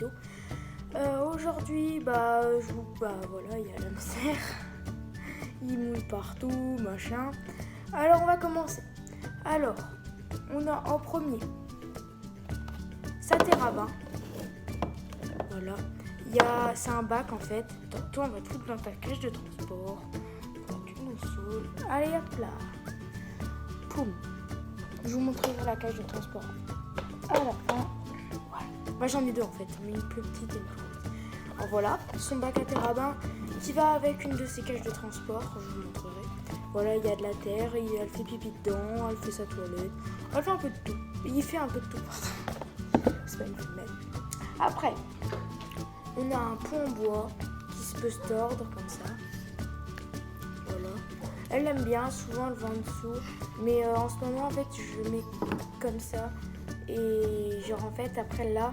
Pépito. Aujourd'hui, voilà, il y a l'hamster. Il mouille partout, machin. Alors, on va commencer. Alors, on a en premier sa terre à bain. Voilà. C'est un bac en fait. Toi, on va tout dans ta cage de transport. Tu nous sauves. Allez, hop là. Poum. Je vous montrerai la cage de transport à la fin. Voilà. Moi, j'en ai deux en fait. Mais une plus petite et une plus grosse. Alors voilà, son bac à terre à bain qui va avec une de ses cages de transport. Je vous montrerai. Voilà, il y a de la terre, elle fait pipi dedans, elle fait sa toilette, elle fait un peu de tout. Il fait un peu de tout, pardon. C'est pas une femelle. Après, on a un pont en bois qui peut se tordre comme ça. Voilà. Elle aime bien, souvent elle va en dessous. Mais en ce moment, en fait, je le mets comme ça. Et genre, en fait, après là,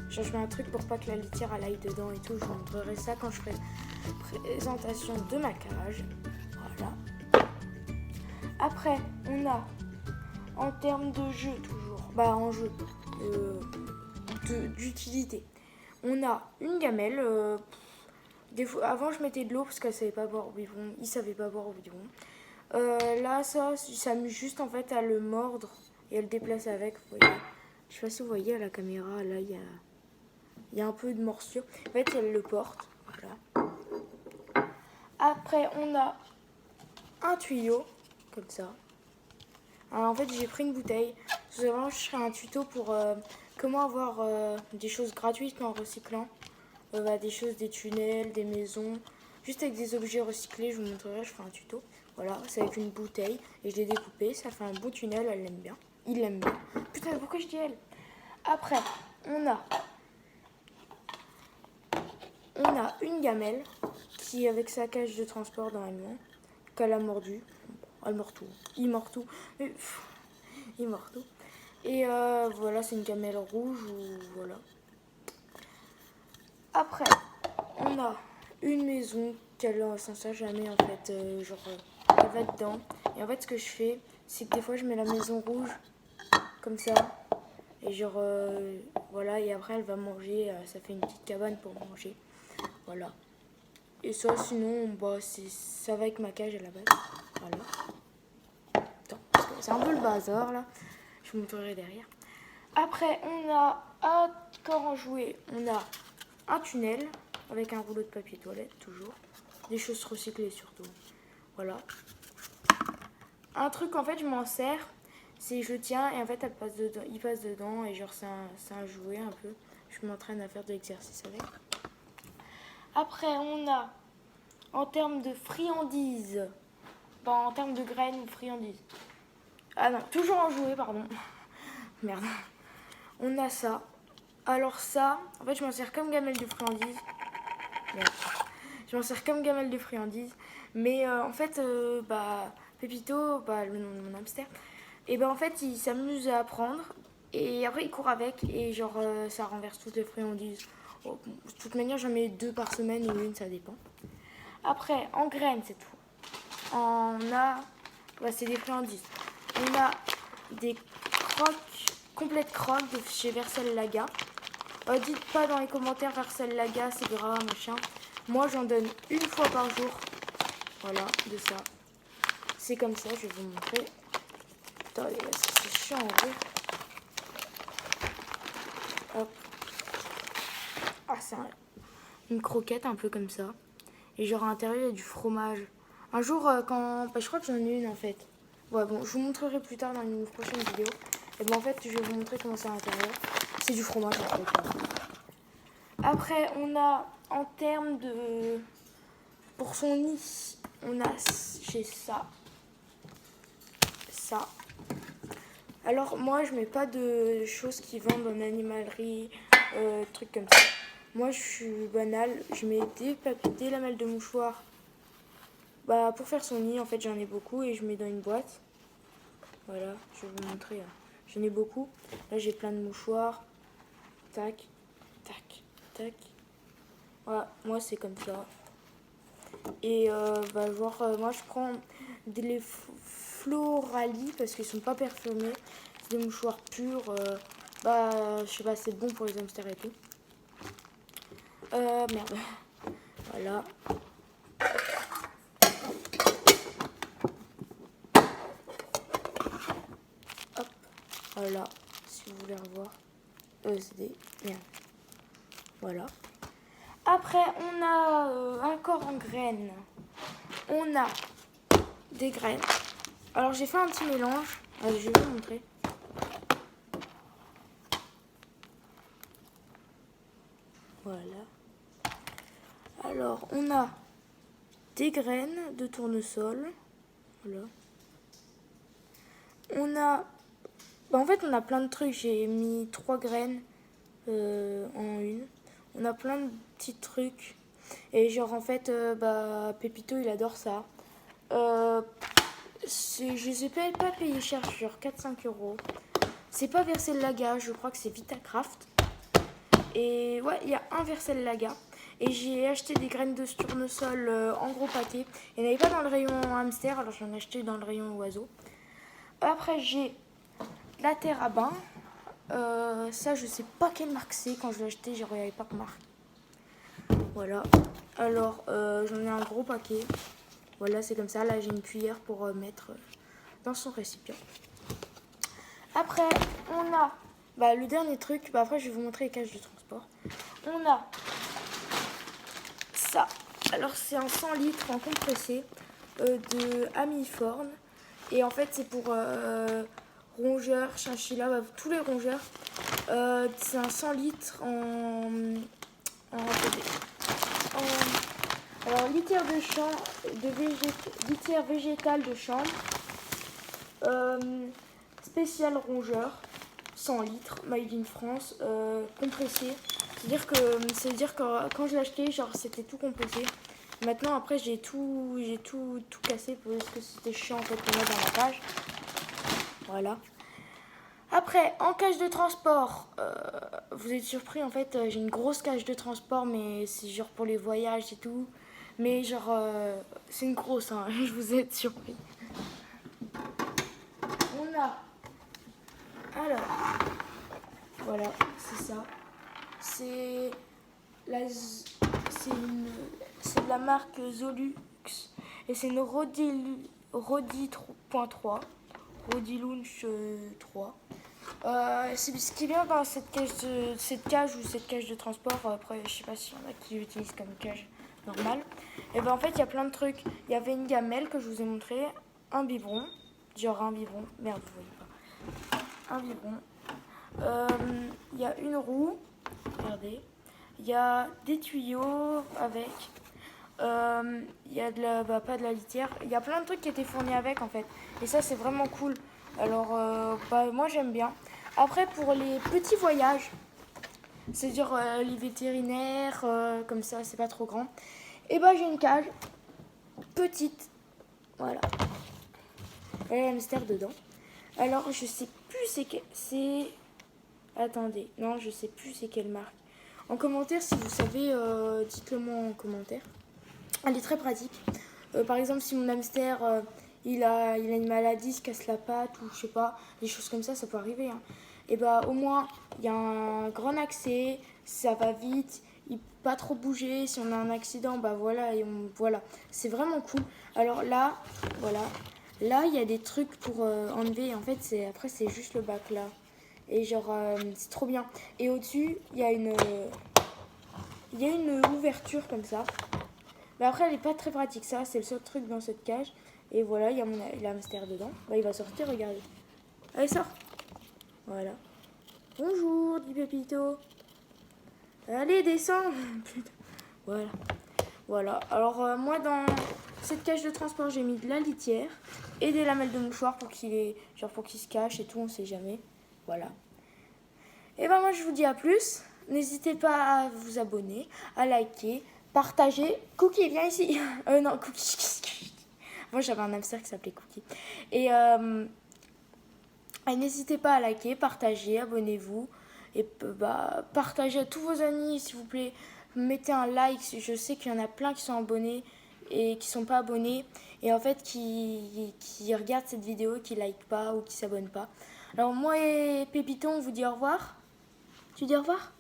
je mets un truc pour pas que la litière elle aille dedans et tout. Je vous montrerai ça quand je ferai présentation de ma cage. Voilà. Après, on a, en termes de jeu toujours, en jeu d'utilité, on a une gamelle. Avant, je mettais de l'eau parce qu'elle savait pas boire au biberon. Il savait pas boire au biberon. Là, ça s'amuse juste en fait à le mordre et à le déplacer avec. Vous voyez. Je sais pas si vous voyez à la caméra, là, il y a un peu de morsure. En fait, elle le porte. Voilà. Après, on a un tuyau, comme ça. Alors, en fait, j'ai pris une bouteille. Je ferai un tuto pour comment avoir des choses gratuites en recyclant. Des choses, des tunnels, des maisons. Juste avec des objets recyclés, je vous montrerai, je ferai un tuto. Voilà, c'est avec une bouteille et je l'ai découpé. Ça fait un beau tunnel, elle l'aime bien. Il l'aime bien. Putain, pourquoi je dis elle? Après, on a une gamelle qui est avec sa cage de transport normalement, qu'elle a mordu. Elle mord tout. Il mord tout. Il mord tout. Et voilà, c'est une gamelle rouge ou voilà. Après, on a une maison qu'elle s'en sert jamais en fait. Elle va dedans. Et en fait, ce que je fais, c'est que des fois, je mets la maison rouge comme ça. Et voilà. Et après, elle va manger. Ça fait une petite cabane pour manger. Voilà. Et ça, sinon, ça va avec ma cage à la base. Voilà. Attends, c'est un peu le bazar là. Je vous montrerai derrière. Après, on a encore en jouet. On a un tunnel avec un rouleau de papier toilette, toujours. Des choses recyclées surtout. Voilà. Un truc, en fait, je m'en sers. C'est je le tiens et en fait, il passe dedans. Et genre, c'est un jouet un peu. Je m'entraîne à faire de l'exercice avec. Après, on a, en termes de friandises, en termes de graines ou friandises. Ah non, toujours en jouet, pardon. Merde. On a ça. Alors ça, en fait, je m'en sers comme gamelle de friandises. Merde. Je m'en sers comme gamelle de friandises. Mais en fait, Pépito, le nom de mon hamster, et en fait, il s'amuse à apprendre. Et après, il court avec. Et ça renverse toutes les friandises. Oh, de toute manière, j'en mets 2 par semaine ou une, ça dépend. Après, en graines, c'est tout. C'est des friandises. On a des complètes croques de chez Vercel Laga. Dites pas dans les commentaires Vercel Laga, c'est gras, machin. Moi, j'en donne une fois par jour. Voilà, de ça. C'est comme ça, je vais vous montrer. Attendez, c'est chiant en vrai. Hop. Ah, c'est une croquette un peu comme ça. Et à l'intérieur, il y a du fromage. Un jour, je crois que j'en ai une en fait. Ouais, bon, je vous montrerai plus tard dans une prochaine vidéo. Et en fait, je vais vous montrer comment c'est à l'intérieur. C'est du fromage en fait. Après, on a en termes de... Pour son nid, on a chez ça. Ça. Alors, moi, je mets pas de choses qui vendent en animalerie, trucs comme ça. Moi, je suis banale. Je mets des lamelles de mouchoir. Pour faire son nid, en fait, j'en ai beaucoup et je mets dans une boîte. Voilà, je vais vous montrer. J'en ai beaucoup. Là, j'ai plein de mouchoirs. Tac, tac, tac. Voilà, moi, c'est comme ça. Et moi, je prends des Florali parce qu'ils sont pas parfumés. C'est des mouchoirs purs. Je sais pas, c'est bon pour les hamsters et tout. Merde. Voilà. Hop. Voilà. Si vous voulez revoir. ESD. Merde. Voilà. Après, on a encore en graines. On a des graines. Alors, j'ai fait un petit mélange. Je vais vous montrer. Voilà. Alors, on a des graines de tournesol. Voilà. On a... en fait, on a plein de trucs. J'ai mis 3 graines en une. On a plein de petits trucs. Et genre, en fait, Pépito, il adore ça. Je les ai pas payé cher, genre 4-5 euros. C'est pas Versel Laga, je crois que c'est Vitacraft. Et ouais, il y a un Versel Laga. Et j'ai acheté des graines de tournesol en gros paquet. Il n'y en avait pas dans le rayon hamster, alors j'en ai acheté dans le rayon oiseau. Après, j'ai la terre à bain. Ça, je sais pas quelle marque c'est. Quand je l'ai acheté, il n'y avait pas de marque. Voilà. Alors, j'en ai un gros paquet. Voilà, c'est comme ça. Là, j'ai une cuillère pour mettre dans son récipient. Après, on a le dernier truc. Après, je vais vous montrer les cages de transport. On a ça. Alors, c'est un 100 litres en compressé de Amiforn. Et en fait, c'est pour rongeurs, chinchilla, tous les rongeurs. C'est un 100 litres alors, litière de champ, litière végétale de chambre, spécial rongeur, 100 litres, made in France, compressé. C'est-à-dire que quand je l'ai acheté, genre c'était tout compressé. Maintenant, après, j'ai tout cassé parce que c'était chiant en fait pour mettre dans la cage. Voilà. Après, en cage de transport, vous êtes surpris, en fait, j'ai une grosse cage de transport, mais c'est genre pour les voyages et tout. Mais genre, c'est une grosse, hein, je vous ai surpris. On a... Alors, voilà, c'est ça. C'est de la marque Zolux. Et c'est une Rodi 3. Rodi Launch 3. C'est ce qui vient dans cette cage ou cette cage de transport. Après, je sais pas s'il y en a qui l'utilisent comme cage normale. Et en fait, il y a plein de trucs. Il y avait une gamelle que je vous ai montré, un biberon, genre un biberon. Merde, vous voyez pas. Un biberon. Il y a une roue. Regardez. Il y a des tuyaux avec. Il y a pas de la litière. Il y a plein de trucs qui étaient fournis avec en fait. Et ça, c'est vraiment cool. Alors, moi, j'aime bien. Après, pour les petits voyages, c'est-à-dire les vétérinaires, comme ça, c'est pas trop grand. Et j'ai une cage petite. Voilà. Il y a un hamster dedans. Alors, je sais plus c'est... Attendez. Non, je sais plus c'est quelle marque. En commentaire, si vous savez, dites-le moi en commentaire. Elle est très pratique. Par exemple, si mon hamster... il a une maladie, il se casse la patte ou je sais pas, des choses comme ça peut arriver. Hein. Et au moins, il y a un grand accès, ça va vite, il peut pas trop bouger. Si on a un accident, voilà. C'est vraiment cool. Alors là, voilà. Là, il y a des trucs pour enlever. En fait, après, c'est juste le bac là. Et genre, c'est trop bien. Et au-dessus, il y a une ouverture comme ça. Mais après, elle est pas très pratique. Ça, c'est le seul truc dans cette cage. Et voilà, il y a mon hamster dedans. Il va sortir, regardez. Allez, sort. Voilà. Bonjour, dit Pépito. Allez, descends. Putain. Voilà. Voilà. Alors, moi, dans cette cage de transport, j'ai mis de la litière et des lamelles de mouchoir pour qu'il se cache et tout, on sait jamais. Voilà. Et moi, je vous dis à plus. N'hésitez pas à vous abonner, à liker, partager. Cookie, viens ici. Non, Cookie. Moi, j'avais un hamster qui s'appelait Cookie. Et n'hésitez pas à liker, partager, abonnez-vous. Et partagez à tous vos amis, s'il vous plaît. Mettez un like. Je sais qu'il y en a plein qui sont abonnés et qui ne sont pas abonnés. Et en fait, qui regardent cette vidéo, qui ne like pas ou qui ne s'abonnent pas. Alors, moi et Pépito, on vous dit au revoir. Tu dis au revoir ?